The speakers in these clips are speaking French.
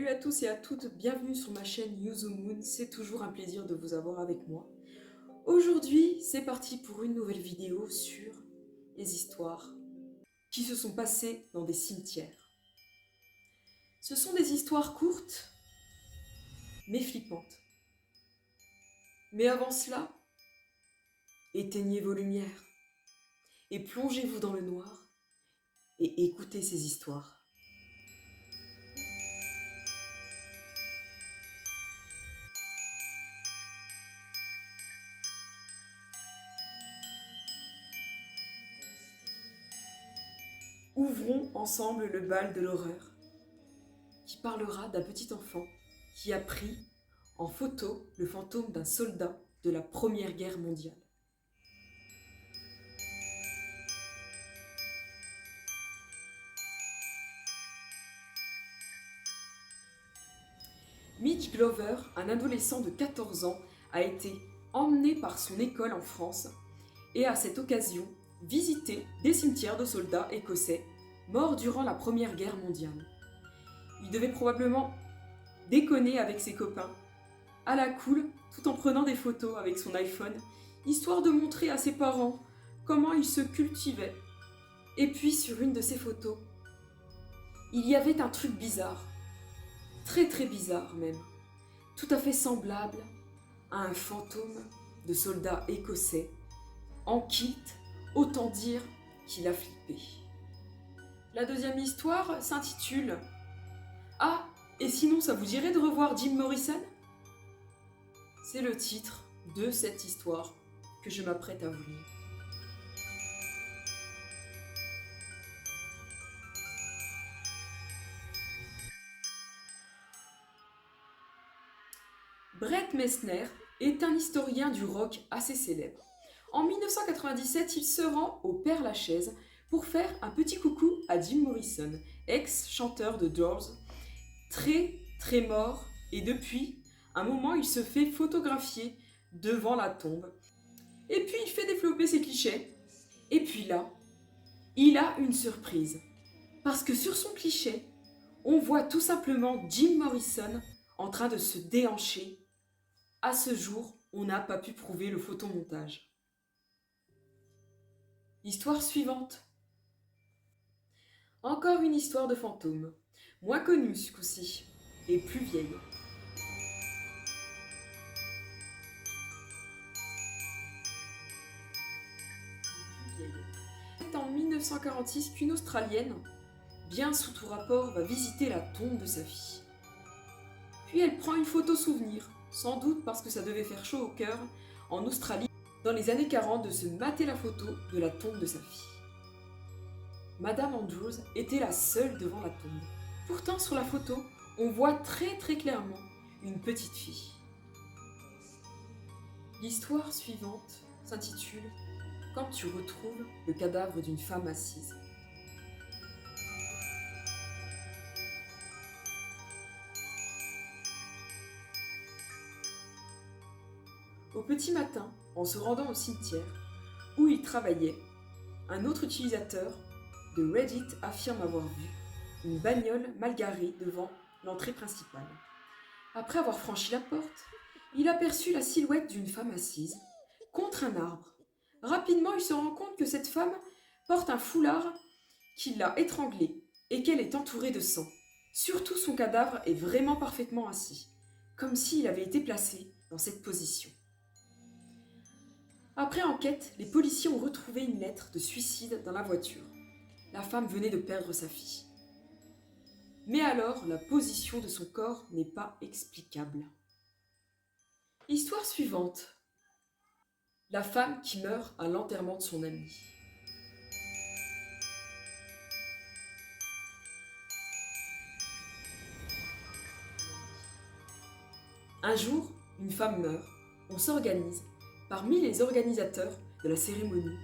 Salut à tous et à toutes, bienvenue sur ma chaîne Yuzu Moon, c'est toujours un plaisir de vous avoir avec moi. Aujourd'hui, c'est parti pour une nouvelle vidéo sur les histoires qui se sont passées dans des cimetières. Ce sont des histoires courtes, mais flippantes. Mais avant cela, éteignez vos lumières et plongez-vous dans le noir et écoutez ces histoires. Ouvrons ensemble le bal de l'horreur, qui parlera d'un petit enfant qui a pris en photo le fantôme d'un soldat de la Première Guerre mondiale. Mitch Glover, un adolescent de 14 ans, a été emmené par son école en France et à cette occasion visité des cimetières de soldats écossais morts durant la Première Guerre mondiale. Il devait probablement déconner avec ses copains, à la cool, tout en prenant des photos avec son iPhone, histoire de montrer à ses parents comment il se cultivait. Et puis sur une de ces photos, il y avait un truc bizarre, très bizarre même, tout à fait semblable à un fantôme de soldat écossais, en kit, autant dire qu'il a flippé. La deuxième histoire s'intitule « Ah, et sinon ça vous dirait de revoir Jim Morrison ?» C'est le titre de cette histoire que je m'apprête à vous lire. Brett Messner est un historien du rock assez célèbre. En 1997, il se rend au Père-Lachaise pour faire un petit coucou à Jim Morrison, ex-chanteur de Doors, très mort, et depuis un moment il se fait photographier devant la tombe. Et puis il fait développer ses clichés. Et puis là, il a une surprise. Parce que sur son cliché, on voit tout simplement Jim Morrison en train de se déhancher. À ce jour, on n'a pas pu prouver le photomontage. Histoire suivante. Encore une histoire de fantôme, moins connue ce coup-ci, et plus vieille. C'est en 1946 qu'une Australienne, bien sous tout rapport, va visiter la tombe de sa fille. Puis elle prend une photo souvenir, sans doute parce que ça devait faire chaud au cœur en Australie dans les années 40 de se mater la photo de la tombe de sa fille. Madame Andrews était la seule devant la tombe. Pourtant sur la photo, on voit très clairement une petite fille. L'histoire suivante s'intitule « Quand tu retrouves le cadavre d'une femme assise ». Au petit matin, en se rendant au cimetière où il travaillait, un autre utilisateur de Reddit affirme avoir vu une bagnole mal garée devant l'entrée principale. Après avoir franchi la porte, il aperçut la silhouette d'une femme assise contre un arbre. Rapidement, il se rend compte que cette femme porte un foulard qui l'a étranglée et qu'elle est entourée de sang. Surtout, son cadavre est vraiment parfaitement assis, comme s'il avait été placé dans cette position. Après enquête, les policiers ont retrouvé une lettre de suicide dans la voiture. La femme venait de perdre sa fille. Mais alors, la position de son corps n'est pas explicable. Histoire suivante. La femme qui meurt à l'enterrement de son ami. Un jour, une femme meurt. On s'organise. Parmi les organisateurs de la cérémonie,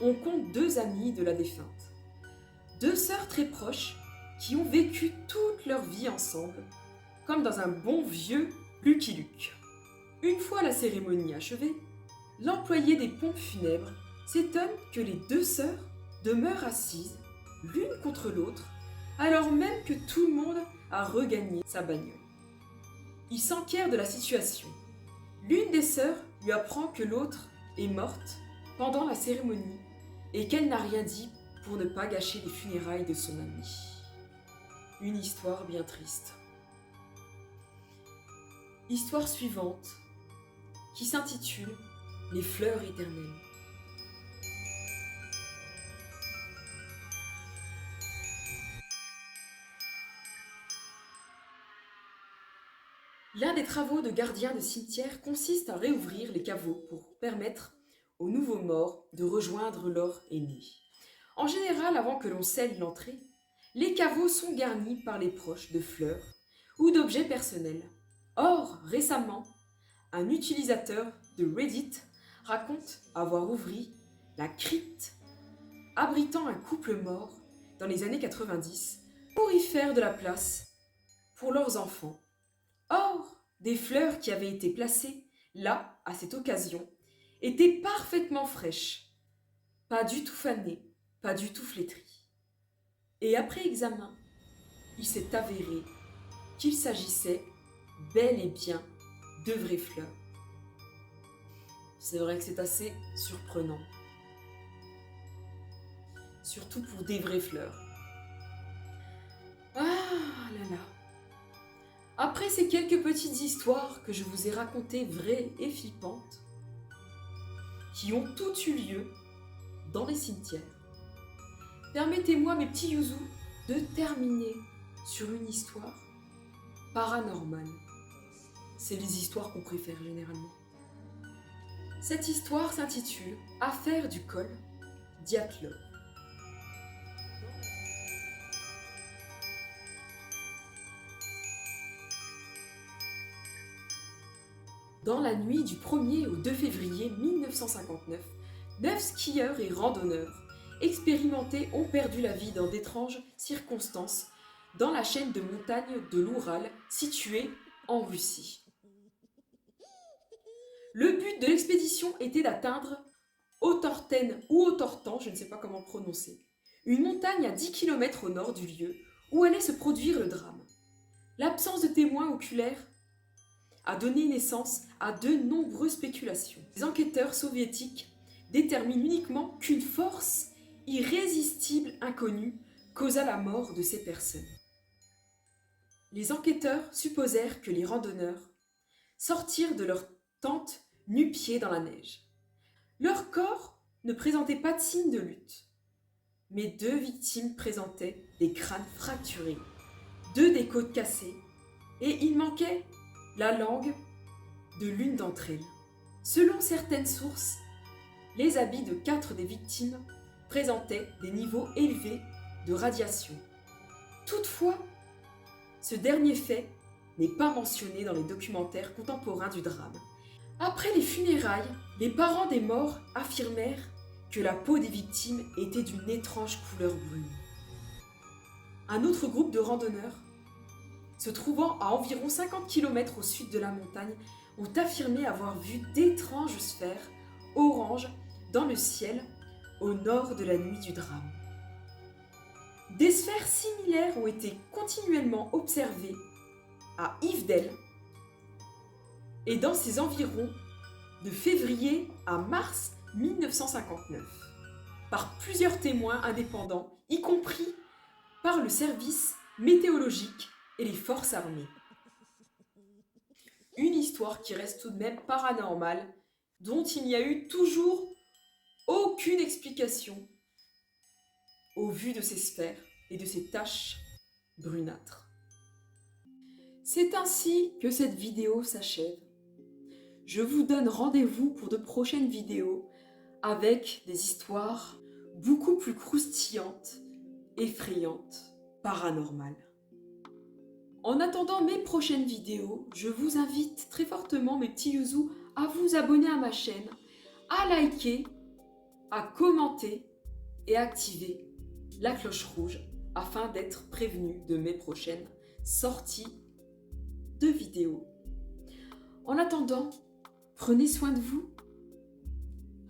on compte 2 amies de la défunte. 2 sœurs très proches qui ont vécu toute leur vie ensemble, comme dans un bon vieux Lucky Luke. Une fois la cérémonie achevée, l'employé des pompes funèbres s'étonne que les 2 sœurs demeurent assises, l'une contre l'autre, alors même que tout le monde a regagné sa bagnole. Il s'enquiert de la situation. L'une des sœurs lui apprend que l'autre est morte pendant la cérémonie et qu'elle n'a rien dit pour ne pas gâcher les funérailles de son ami. Une histoire bien triste. Histoire suivante, qui s'intitule « Les fleurs éternelles ». L'un des travaux de gardien de cimetière consiste à réouvrir les caveaux pour permettre aux nouveaux morts de rejoindre leur aîné. En général, avant que l'on scelle l'entrée, les caveaux sont garnis par les proches de fleurs ou d'objets personnels. Or, récemment, un utilisateur de Reddit raconte avoir ouvert la crypte abritant un couple mort dans les années 90 pour y faire de la place pour leurs enfants. Or, des fleurs qui avaient été placées là, à cette occasion, étaient parfaitement fraîches, pas du tout fanées, pas du tout flétries. Et après examen, il s'est avéré qu'il s'agissait bel et bien de vraies fleurs. C'est vrai que c'est assez surprenant. Surtout pour des vraies fleurs. Ah là là. Après ces quelques petites histoires que je vous ai racontées vraies et flippantes, qui ont toutes eu lieu dans les cimetières, permettez-moi, mes petits youzous, de terminer sur une histoire paranormale. C'est les histoires qu'on préfère généralement. Cette histoire s'intitule « Affaire du col Dyatlov ». Dans la nuit du 1er au 2 février 1959, 9 skieurs et randonneurs expérimentés ont perdu la vie dans d'étranges circonstances dans la chaîne de montagnes de l'Oural située en Russie. Le but de l'expédition était d'atteindre Autorten ou Autortan, je ne sais pas comment prononcer, une montagne à 10 km au nord du lieu où allait se produire le drame. L'absence de témoins oculaires a donné naissance à de nombreuses spéculations. Les enquêteurs soviétiques déterminent uniquement qu'une force irrésistible inconnue causa la mort de ces personnes. Les enquêteurs supposèrent que les randonneurs sortirent de leur tente nu-pieds dans la neige. Leur corps ne présentait pas de signes de lutte, mais 2 victimes présentaient des crânes fracturés, 2 des côtes cassées, et il manquait la langue de l'une d'entre elles. Selon certaines sources, les habits de 4 des victimes présentaient des niveaux élevés de radiation. Toutefois, ce dernier fait n'est pas mentionné dans les documentaires contemporains du drame. Après les funérailles, les parents des morts affirmèrent que la peau des victimes était d'une étrange couleur brune. Un autre groupe de randonneurs, se trouvant à environ 50 km au sud de la montagne, ont affirmé avoir vu d'étranges sphères oranges dans le ciel au nord de la nuit du drame. Des sphères similaires ont été continuellement observées à Ivdel et dans ses environs de février à mars 1959 par plusieurs témoins indépendants, y compris par le service météorologique et les forces armées. Une histoire qui reste tout de même paranormale, dont il n'y a eu toujours aucune explication au vu de ces sphères et de ces taches brunâtres. C'est ainsi que cette vidéo s'achève. Je vous donne rendez-vous pour de prochaines vidéos avec des histoires beaucoup plus croustillantes, effrayantes, paranormales. En attendant mes prochaines vidéos, je vous invite très fortement, mes petits youzous, à vous abonner à ma chaîne, à liker, à commenter et à activer la cloche rouge afin d'être prévenu de mes prochaines sorties de vidéos. En attendant, prenez soin de vous,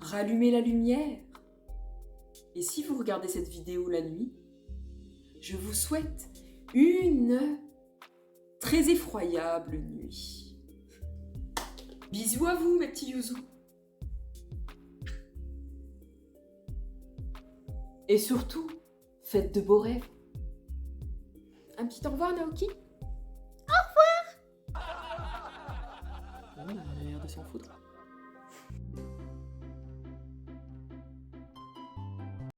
rallumez la lumière, et si vous regardez cette vidéo la nuit, je vous souhaite une très effroyable nuit. Bisous à vous, mes petits Yuzu. Et surtout, faites de beaux rêves. Un petit au revoir, Naoki. Au revoir. On a l'air de s'en foutre.